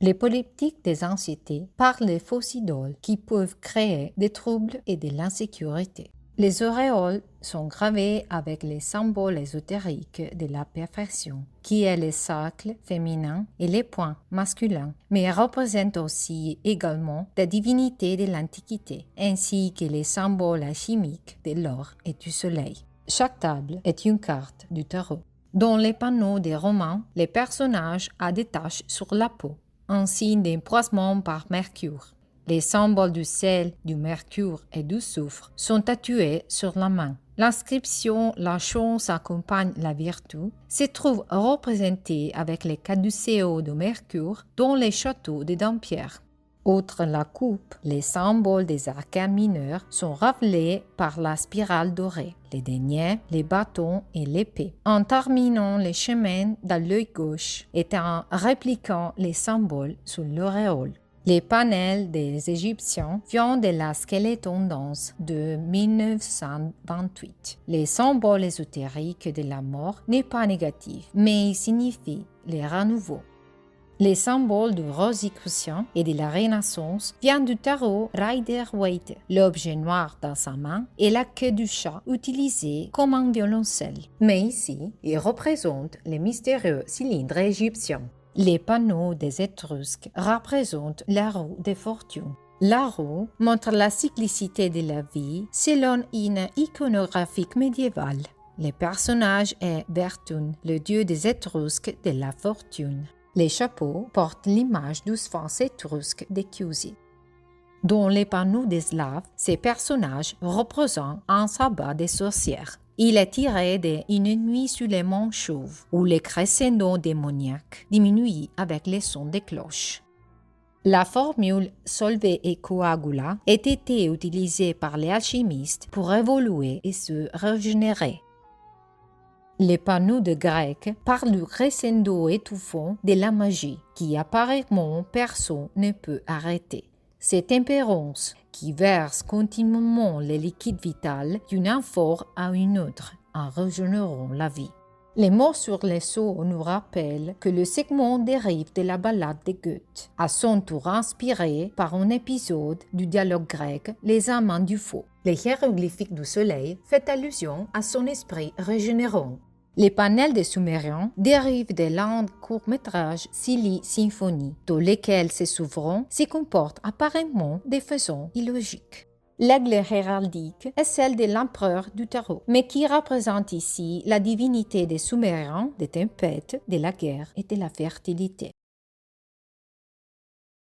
Les politiques des anxiétés parlent des fausses idoles qui peuvent créer des troubles et de l'insécurité. Les auréoles sont gravées avec les symboles ésotériques de la perfection, qui est le cercle féminin et les points masculins, mais représentent aussi également des divinités de l'Antiquité, ainsi que les symboles alchimiques de l'or et du soleil. Chaque table est une carte du tarot. Dans les panneaux des romans, les personnages ont des taches sur la peau, un signe d'empoisonnement par Mercure. Les symboles du sel, du mercure et du soufre sont tatoués sur la main. L'inscription « La chance accompagne la vertu » se trouve représentée avec les caducéos de Mercure dans les châteaux de Dampierre. Outre la coupe, les symboles des arcanes mineurs sont rappelés par la spirale dorée, les deniers, les bâtons et l'épée, en terminant les chemins dans l'œil gauche et en répliquant les symboles sous l'auréole. Les panels des Égyptiens viennent de la Skeleton Dance de 1928. Les symboles ésotériques de la mort n'est pas négatif, mais il signifie le renouveau. Les symboles du Rosicrucien et de la Renaissance viennent du tarot Rider-Waite, l'objet noir dans sa main et la queue du chat utilisée comme un violoncelle. Mais ici, il représente les mystérieux cylindres égyptiens. Les panneaux des Étrusques représentent la roue des fortunes. La roue montre la cyclicité de la vie selon une iconographie médiévale. Le personnage est Bertun, le dieu des Étrusques de la fortune. Les chapeaux portent l'image du sphinx étrusque de Chiusi. Dans les panneaux des Slaves, ces personnages représentent un sabbat des sorcières. Il est tiré de Une nuit sur les monts chauves, où les crescendo démoniaques diminuent avec les sons des cloches. La formule solve et coagula a été utilisée par les alchimistes pour évoluer et se régénérer. Les panneaux de grec parlent du crescendo étouffant de la magie, qui apparemment personne ne peut arrêter. Cette tempérance qui verse continuellement le liquide vital d'une amphore à une autre en régénérant la vie. Les mots sur les sceaux nous rappellent que le segment dérive de la ballade de Goethe, à son tour inspiré par un épisode du dialogue grec Les amants du faux. Les hiéroglyphiques du soleil fait allusion à son esprit régénérant. Les panels des Sumériens dérivent de l'un court-métrage Silly Symphony, dans lesquels ces souverains se comportent apparemment de façon illogique. L'aigle héraldique est celle de l'empereur du tarot, mais qui représente ici la divinité des Sumériens, des tempêtes, de la guerre et de la fertilité.